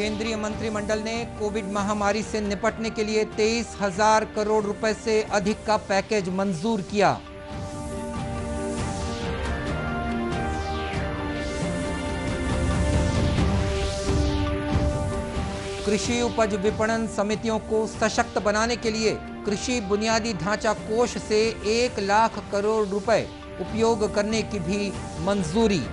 केंद्रीय मंत्रिमंडल ने कोविड महामारी से निपटने के लिए 23,000 करोड़ रुपए से अधिक का पैकेज मंजूर किया। कृषि उपज विपणन समितियों को सशक्त बनाने के लिए कृषि बुनियादी ढांचा कोष से 1 लाख करोड़ रुपए उपयोग करने की भी मंजूरी।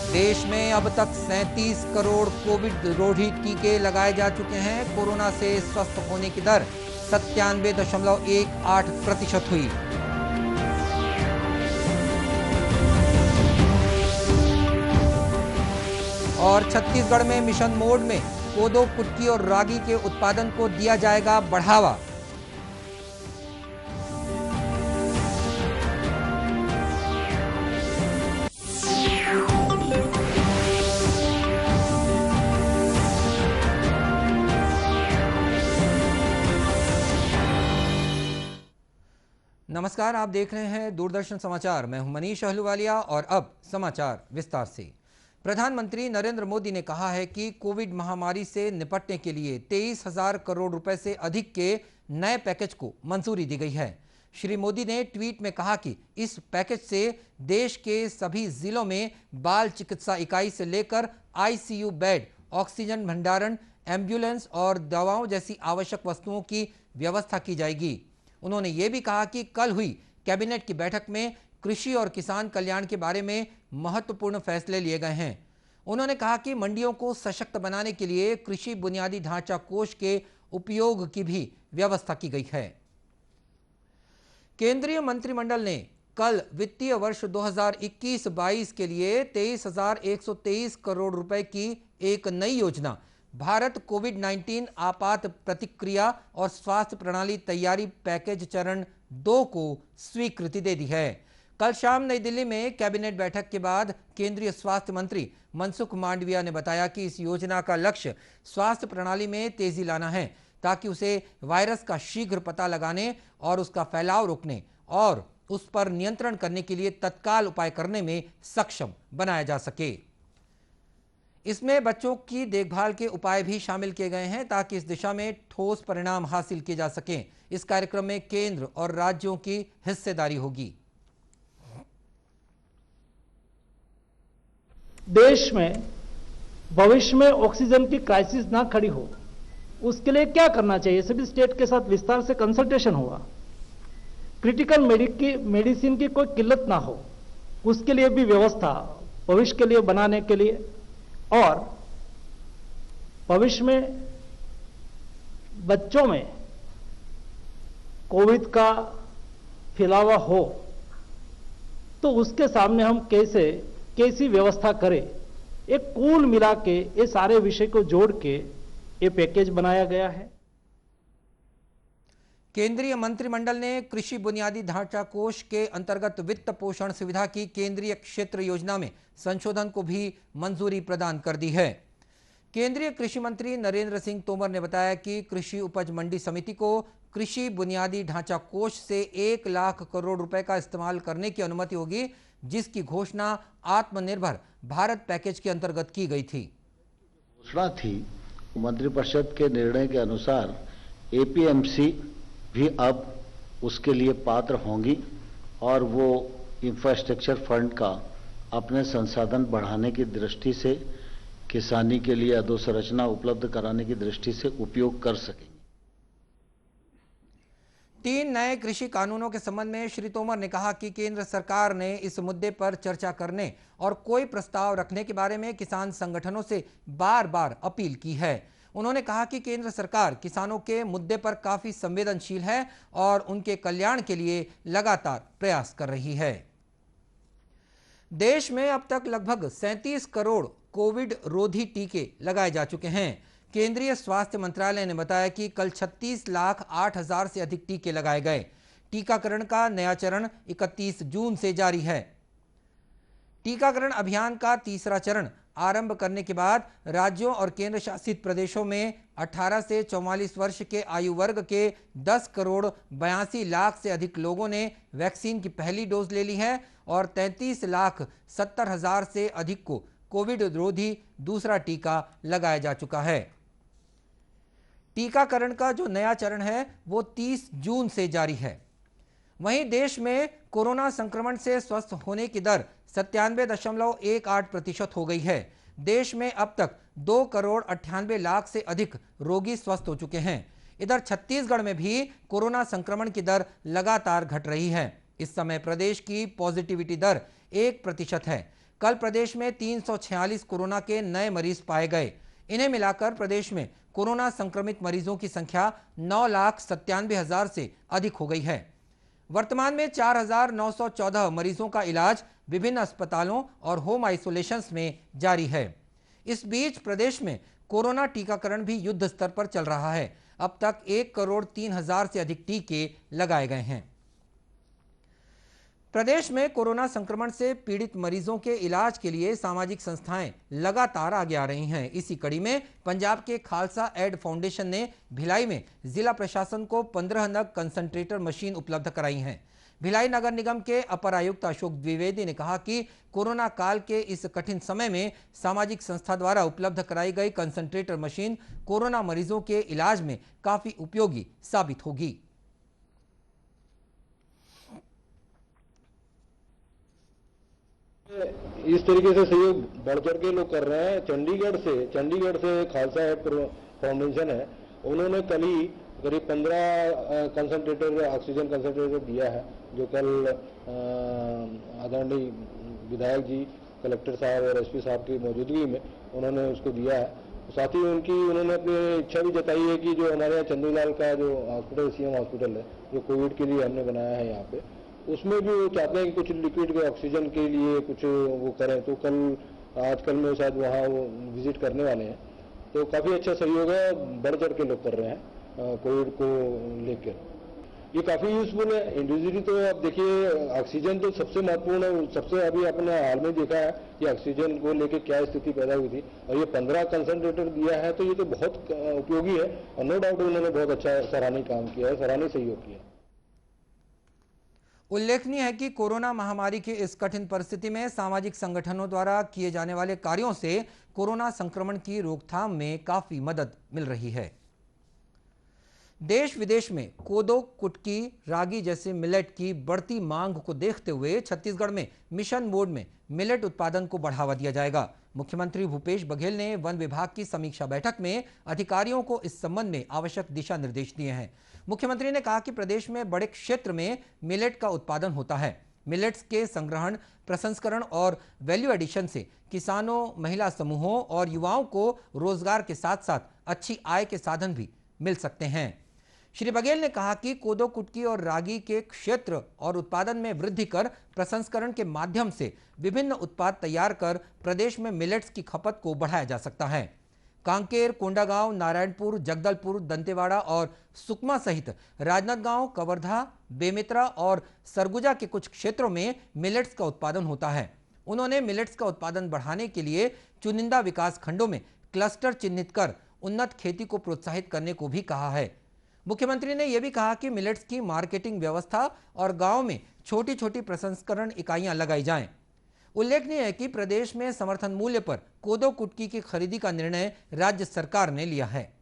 देश में अब तक 37 करोड़ कोविड रोधी टीके लगाए जा चुके हैं। कोरोना से स्वस्थ होने की दर 97.18% हुई। और छत्तीसगढ़ में मिशन मोड में कोदो, कुटकी और रागी के उत्पादन को दिया जाएगा बढ़ावा। नमस्कार, आप देख रहे हैं दूरदर्शन समाचार। मैं हूं मनीष अहलूवालिया और अब समाचार विस्तार से। प्रधानमंत्री नरेंद्र मोदी ने कहा है कि कोविड महामारी से निपटने के लिए 23,000 करोड़ रुपए से अधिक के नए पैकेज को मंजूरी दी गई है। श्री मोदी ने ट्वीट में कहा कि इस पैकेज से देश के सभी जिलों में बाल चिकित्सा इकाई से लेकर आईसीयू बेड, ऑक्सीजन भंडारण, एम्बुलेंस और दवाओं जैसी आवश्यक वस्तुओं की व्यवस्था की जाएगी। उन्होंने ये भी कहा कि कल हुई कैबिनेट की बैठक में कृषि और किसान कल्याण के बारे में महत्वपूर्ण फैसले लिए गए हैं। उन्होंने कहा कि मंडियों को सशक्त बनाने के लिए कृषि बुनियादी ढांचा कोष के उपयोग की भी व्यवस्था की गई है। केंद्रीय मंत्रिमंडल ने कल वित्तीय वर्ष 2021-22 के लिए 23,123 करोड़ रुपए की एक नई योजना भारत कोविड-19 आपात प्रतिक्रिया और स्वास्थ्य प्रणाली तैयारी पैकेज चरण 2 को स्वीकृति दे दी है। कल शाम नई दिल्ली में कैबिनेट बैठक के बाद केंद्रीय स्वास्थ्य मंत्री मनसुख मांडविया ने बताया कि इस योजना का लक्ष्य स्वास्थ्य प्रणाली में तेजी लाना है ताकि उसे वायरस का शीघ्र पता लगाने और उसका फैलाव रोकने और उस पर नियंत्रण करने के लिए तत्काल उपाय करने में सक्षम बनाया जा सके। इसमें बच्चों की देखभाल के उपाय भी शामिल किए गए हैं ताकि इस दिशा में ठोस परिणाम हासिल किए जा सकें। इस कार्यक्रम में केंद्र और राज्यों की हिस्सेदारी होगी। देश में भविष्य में ऑक्सीजन की क्राइसिस ना खड़ी हो, उसके लिए क्या करना चाहिए, सभी स्टेट के साथ विस्तार से कंसल्टेशन हुआ। क्रिटिकल मेडिसिन की कोई किल्लत ना हो, उसके लिए भी व्यवस्था भविष्य के लिए बनाने के लिए, और भविष्य में बच्चों में कोविड का फैलावा हो तो उसके सामने हम कैसी व्यवस्था करें, एक कुल मिला के ये सारे विषय को जोड़ के ये पैकेज बनाया गया है। केंद्रीय मंत्रिमंडल ने कृषि बुनियादी ढांचा कोष के अंतर्गत वित्त पोषण सुविधा की केंद्रीय क्षेत्र योजना में संशोधन को भी मंजूरी प्रदान कर दी है। केंद्रीय कृषि मंत्री नरेंद्र सिंह तोमर ने बताया कि कृषि उपज मंडी समिति को कृषि बुनियादी ढांचा कोष से 1 लाख करोड़ रुपए का इस्तेमाल करने की अनुमति होगी, जिसकी घोषणा आत्मनिर्भर भारत पैकेज के अंतर्गत की गई थी। घोषणा थी मंत्रिपरिषद के निर्णय के अनुसार एपीएमसी भी अब उसके लिए पात्र होंगी और वो इंफ्रास्ट्रक्चर फंड का अपने संसाधन बढ़ाने की दृष्टि से किसानी के लिए अधोसंरचना उपलब्ध कराने की दृष्टि से उपयोग कर सकेंगे। 3 नए कृषि कानूनों के संबंध में श्री तोमर ने कहा कि केंद्र सरकार ने इस मुद्दे पर चर्चा करने और कोई प्रस्ताव रखने के बारे में किसान संगठनों से बार-बार अपील की है। उन्होंने कहा कि केंद्र सरकार किसानों के मुद्दे पर काफी संवेदनशील है और उनके कल्याण के लिए लगातार प्रयास कर रही है। देश में अब तक लगभग 37 करोड़ कोविड रोधी टीके लगाए जा चुके हैं। केंद्रीय स्वास्थ्य मंत्रालय ने बताया कि कल 36,08,000 से अधिक टीके लगाए गए। टीकाकरण का नया चरण 31 जून से जारी है। टीकाकरण अभियान का तीसरा चरण आरंभ करने के बाद राज्यों और केंद्र शासित प्रदेशों में 18 से 44 वर्ष के आयु वर्ग के 10 करोड़ 82 लाख से अधिक लोगों ने वैक्सीन की पहली डोज ले ली है और 33 लाख 70 हजार से अधिक को कोविड रोधी दूसरा टीका लगाया जा चुका है। टीकाकरण का जो नया चरण है वो 30 जून से जारी है। वहीं देश में कोरोना संक्रमण से स्वस्थ होने की दर 97.18% हो गई है। देश में अब तक 2 करोड़ 98 लाख से अधिक रोगी स्वस्थ हो चुके हैं। इधर छत्तीसगढ़ में भी कोरोना संक्रमण की दर लगातार घट रही है। इस समय प्रदेश की पॉजिटिविटी दर 1% है। कल प्रदेश में 346 कोरोना के नए मरीज पाए गए। इन्हें मिलाकर प्रदेश में कोरोना संक्रमित मरीजों की संख्या 9,97,000 से अधिक हो गई है। वर्तमान में 4,914 मरीजों का इलाज विभिन्न अस्पतालों और होम आइसोलेशंस में जारी है। इस बीच प्रदेश में कोरोना टीकाकरण भी युद्ध स्तर पर चल रहा है। अब तक 1 करोड़ 3 हजार से अधिक टीके लगाए गए हैं। प्रदेश में कोरोना संक्रमण से पीड़ित मरीजों के इलाज के लिए सामाजिक संस्थाएं लगातार आगे आ रही हैं। इसी कड़ी में पंजाब के खालसा एड फाउंडेशन ने भिलाई में जिला प्रशासन को 15 नग कंसंट्रेटर मशीन उपलब्ध कराई हैं। भिलाई नगर निगम के अपर आयुक्त अशोक द्विवेदी ने कहा कि कोरोना काल के इस कठिन समय में सामाजिक संस्था द्वारा उपलब्ध कराई गई कंसंट्रेटर मशीन कोरोना मरीजों के इलाज में काफी उपयोगी साबित होगी। इस तरीके से सहयोग बढ़ चढ़ के लोग कर रहे हैं। चंडीगढ़ से खालसा एड फाउंडेशन है, उन्होंने कल ही करीब 15 कंसंट्रेटर ऑक्सीजन कंसंट्रेटर दिया है, जो कल आदरणीय विधायक जी, कलेक्टर साहब और एसपी साहब की मौजूदगी में उन्होंने उसको दिया है। साथ ही उन्होंने अपनी इच्छा भी जताई है कि जो हमारे यहाँ चंदूलाल का जो हॉस्पिटल सीएम हॉस्पिटल है, जो कोविड के लिए हमने बनाया है यहाँ पे, उसमें भी वो चाहते हैं कि कुछ लिक्विड के ऑक्सीजन के लिए कुछ वो करें। तो आजकल में शायद वहाँ वो विजिट करने वाले हैं। तो काफ़ी अच्छा सहयोग है, बढ़ चढ़ के लोग कर रहे हैं कोविड को लेकर। ये काफ़ी यूजफुल है। इंडिविजुअली तो आप देखिए, ऑक्सीजन तो सबसे महत्वपूर्ण है। सबसे अभी आपने हाल में देखा है कि ऑक्सीजन को लेकर क्या स्थिति पैदा हुई थी, और ये 15 कंसंट्रेटर दिया है, तो ये तो बहुत उपयोगी है। और नो डाउट उन्होंने बहुत अच्छा सराहनीय काम किया है, सराहनीय सहयोग किया है। उल्लेखनीय है कि कोरोना महामारी की इस कठिन परिस्थिति में सामाजिक संगठनों द्वारा किए जाने वाले कार्यों से कोरोना संक्रमण की रोकथाम में काफी मदद मिल रही है। देश विदेश में कोदो, कुटकी, रागी जैसे मिलेट की बढ़ती मांग को देखते हुए छत्तीसगढ़ में मिशन मोड में मिलेट उत्पादन को बढ़ावा दिया जाएगा। मुख्यमंत्री भूपेश बघेल ने वन विभाग की समीक्षा बैठक में अधिकारियों को इस संबंध में आवश्यक दिशा निर्देश दिए हैं। मुख्यमंत्री ने कहा कि प्रदेश में बड़े क्षेत्र में मिलेट का उत्पादन होता है। मिलेट्स के संग्रहण, प्रसंस्करण और वैल्यू एडिशन से किसानों, महिला समूहों और युवाओं को रोजगार के साथ साथ अच्छी आय के साधन भी मिल सकते हैं। श्री बघेल ने कहा कि कोदो, कुटकी और रागी के क्षेत्र और उत्पादन में वृद्धि कर प्रसंस्करण के माध्यम से विभिन्न उत्पाद तैयार कर प्रदेश में मिलेट्स की खपत को बढ़ाया जा सकता है। कांकेर, कोंडागांव, नारायणपुर, जगदलपुर, दंतेवाड़ा और सुकमा सहित राजनांदगांव, कवर्धा, बेमेतरा और सरगुजा के कुछ क्षेत्रों में मिलेट्स का उत्पादन होता है। उन्होंने मिलेट्स का उत्पादन बढ़ाने के लिए चुनिंदा विकास खंडों में क्लस्टर चिन्हित कर उन्नत खेती को प्रोत्साहित करने को भी कहा है। मुख्यमंत्री ने यह भी कहा कि मिलेट्स की मार्केटिंग व्यवस्था और गांव में छोटी छोटी प्रसंस्करण इकाइयां लगाई जाएं। उल्लेखनीय है कि प्रदेश में समर्थन मूल्य पर कोदो, कुटकी की खरीदी का निर्णय राज्य सरकार ने लिया है।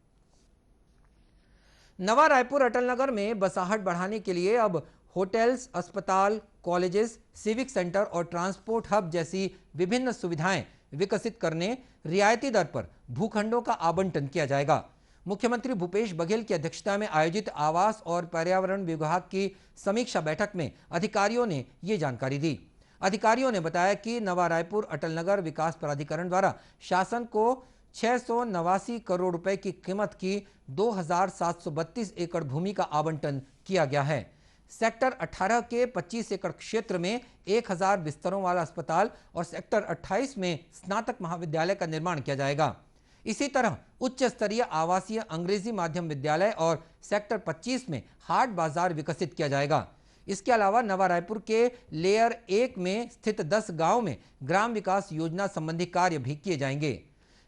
नवा रायपुर अटल नगर में बसाहट बढ़ाने के लिए अब होटल्स, अस्पताल, कॉलेजेस, सिविक सेंटर और ट्रांसपोर्ट हब जैसी विभिन्न सुविधाएं विकसित करने रियायती दर पर भूखंडों का आवंटन किया जाएगा। मुख्यमंत्री भूपेश बघेल की अध्यक्षता में आयोजित आवास और पर्यावरण विभाग की समीक्षा बैठक में अधिकारियों ने ये जानकारी दी। अधिकारियों ने बताया कि नवा रायपुर अटल नगर विकास प्राधिकरण द्वारा शासन को 689 करोड़ रुपए की कीमत की 2732 एकड़ भूमि का आवंटन किया गया है। सेक्टर 18 के 25 एकड़ क्षेत्र में 1000 बिस्तरों वाला अस्पताल और सेक्टर 28 में स्नातक महाविद्यालय का निर्माण किया जाएगा। इसी तरह उच्च स्तरीय आवासीय अंग्रेजी माध्यम विद्यालय और सेक्टर 25 में हाट बाजार विकसित किया जाएगा। इसके अलावा नवा रायपुर के लेयर 1 में स्थित 10 गांव में ग्राम विकास योजना संबंधी कार्य भी किए जाएंगे।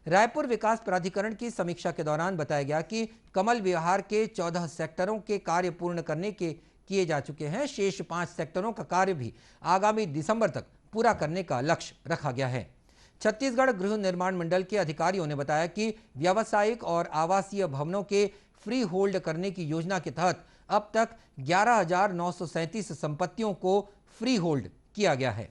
रायपुर विकास प्राधिकरण की समीक्षा के दौरान बताया गया कि कमल विहार के 14 सेक्टरों के कार्य पूर्ण करने के किए जा चुके हैं। शेष 5 सेक्टरों का कार्य भी आगामी दिसंबर तक पूरा करने का लक्ष्य रखा गया है। छत्तीसगढ़ गृह निर्माण मंडल के अधिकारियों ने बताया कि व्यावसायिक और आवासीय भवनों के फ्री होल्ड करने की योजना के तहत अब तक 11,937 संपत्तियों को फ्री होल्ड किया गया है।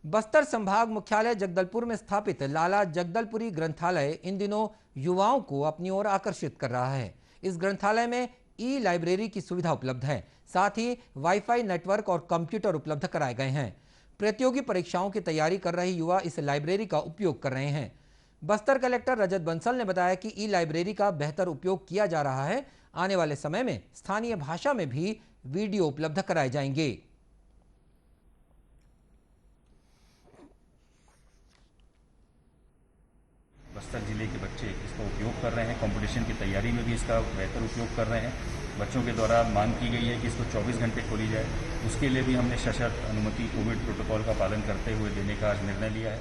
बस्तर संभाग मुख्यालय जगदलपुर में स्थापित लाला जगदलपुरी ग्रंथालय इन दिनों युवाओं को अपनी ओर आकर्षित कर रहा है। इस ग्रंथालय में ई लाइब्रेरी की सुविधा उपलब्ध है, साथ ही वाईफाई नेटवर्क और कंप्यूटर उपलब्ध कराए गए हैं। प्रतियोगी परीक्षाओं की तैयारी कर रहे युवा इस लाइब्रेरी का उपयोग कर रहे हैं। बस्तर कलेक्टर रजत बंसल ने बताया कि ई लाइब्रेरी का बेहतर उपयोग किया जा रहा है। आने वाले समय में स्थानीय भाषा में भी वीडियो उपलब्ध कराए जाएंगे। बस्तर जिले के बच्चे इसका उपयोग कर रहे हैं। कंपटीशन की तैयारी में भी इसका बेहतर उपयोग कर रहे हैं। बच्चों के द्वारा मांग की गई है कि इसको 24 घंटे खोली जाए। उसके लिए भी हमने सशर्त अनुमति कोविड प्रोटोकॉल का पालन करते हुए देने का आज निर्णय लिया है।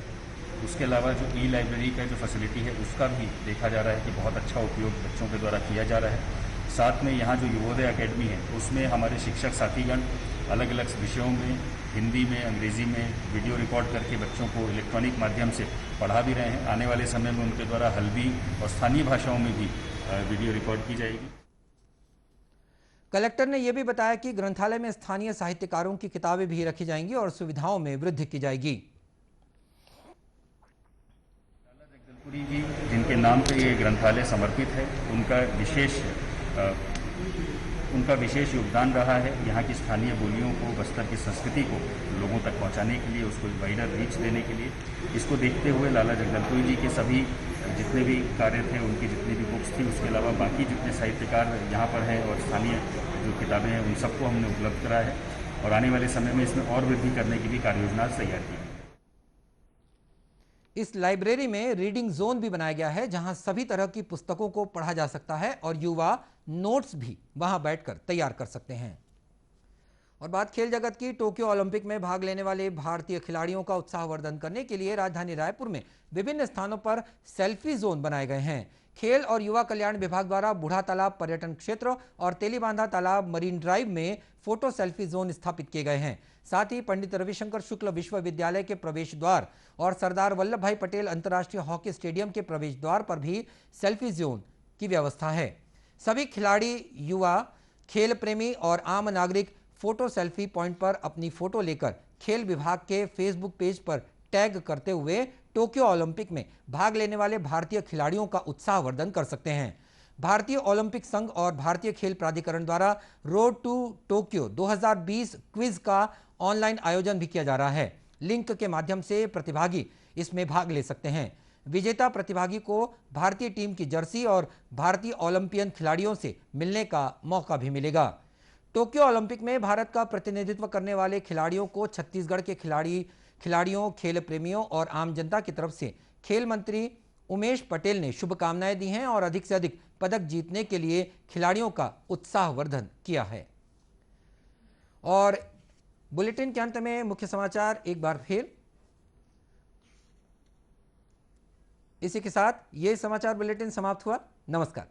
उसके अलावा जो ई लाइब्रेरी का जो फैसिलिटी है उसका भी देखा जा रहा है कि बहुत अच्छा उपयोग बच्चों के द्वारा किया जा रहा है। साथ में यहाँ जो युवोदय अकेडमी है उसमें हमारे शिक्षक साथीगण अलग अलग विषयों में हिंदी में, अंग्रेजी में वीडियो रिकॉर्ड करके बच्चों को इलेक्ट्रॉनिक माध्यम से पढ़ा भी रहे हैं। आने वाले समय में उनके द्वारा हल्बी और स्थानीय भाषाओं में भी वीडियो रिकॉर्ड की जाएगी। कलेक्टर ने यह भी बताया कि ग्रंथालय में स्थानीय साहित्यकारों की किताबें भी रखी जाएंगी और सुविधाओं में वृद्धि की जाएगी। लाला जगदलपुरी जी जिनके नाम पे ये ग्रंथालय समर्पित है, उनका विशेष योगदान रहा है यहाँ की स्थानीय बोलियों को, बस्तर की संस्कृति को लोगों तक पहुँचाने के लिए, उसको वाइडर रीच देने के लिए। इसको देखते हुए लाला जगदलपुरी जी के सभी जितने भी कार्य थे, उनकी जितनी भी बुक्स थी, उसके अलावा बाकी जितने साहित्यकार यहाँ पर हैं और स्थानीय जो किताबें हैं उन सबको हमने उपलब्ध कराया है और आने वाले समय में इसमें और वृद्धि करने की भी कार्ययोजना तैयार की है। इस लाइब्रेरी में रीडिंग जोन भी बनाया गया है, जहां सभी तरह की पुस्तकों को पढ़ा जा सकता है और युवा नोट्स भी वहां बैठकर तैयार कर सकते हैं। और बात खेल जगत की। टोक्यो ओलंपिक में भाग लेने वाले भारतीय खिलाड़ियों का उत्साहवर्धन करने के लिए राजधानी रायपुर में विभिन्न स्थानों पर सेल्फी जोन बनाए गए हैं। खेल और युवा कल्याण विभाग द्वारा बूढ़ा तालाब पर्यटन क्षेत्र और तेलीबांधा तालाब मरीन ड्राइव में फोटो सेल्फी जोन स्थापित किए गए हैं। साथ ही पंडित रविशंकर शुक्ल विश्वविद्यालय के प्रवेश द्वार और सरदार वल्लभ भाई पटेल अंतर्राष्ट्रीय हॉकी स्टेडियम के प्रवेश द्वार पर भी सेल्फी जोन की व्यवस्था है। सभी खिलाड़ी, युवा, खेल प्रेमी और आम नागरिक फोटो सेल्फी पॉइंट पर अपनी फोटो लेकर खेल विभाग के फेसबुक पेज पर टैग करते हुए टोक्यो ओलंपिक में भाग लेने वाले भारतीय खिलाड़ियों का उत्साहवर्धन कर सकते हैं। भारतीय ओलंपिक संघ और भारतीय खेल प्राधिकरण द्वारा रोड टू टोक्यो 2020 क्विज का ऑनलाइन आयोजन भी किया जा रहा है। लिंक के माध्यम से प्रतिभागी इसमें भाग ले सकते हैं। विजेता प्रतिभागी को भारतीय टीम की जर्सी और भारतीय ओलंपियन खिलाड़ियों से मिलने का मौका भी मिलेगा। टोक्यो ओलंपिक में भारत का प्रतिनिधित्व करने वाले खिलाड़ियों को छत्तीसगढ़ के खिलाड़ियों, खेल प्रेमियों और आम जनता की तरफ से खेल मंत्री उमेश पटेल ने शुभकामनाएं दी हैं और अधिक से अधिक पदक जीतने के लिए खिलाड़ियों का उत्साहवर्धन किया है। और बुलेटिन के अंत में मुख्य समाचार एक बार फिर। इसी के साथ यह समाचार बुलेटिन समाप्त हुआ। नमस्कार।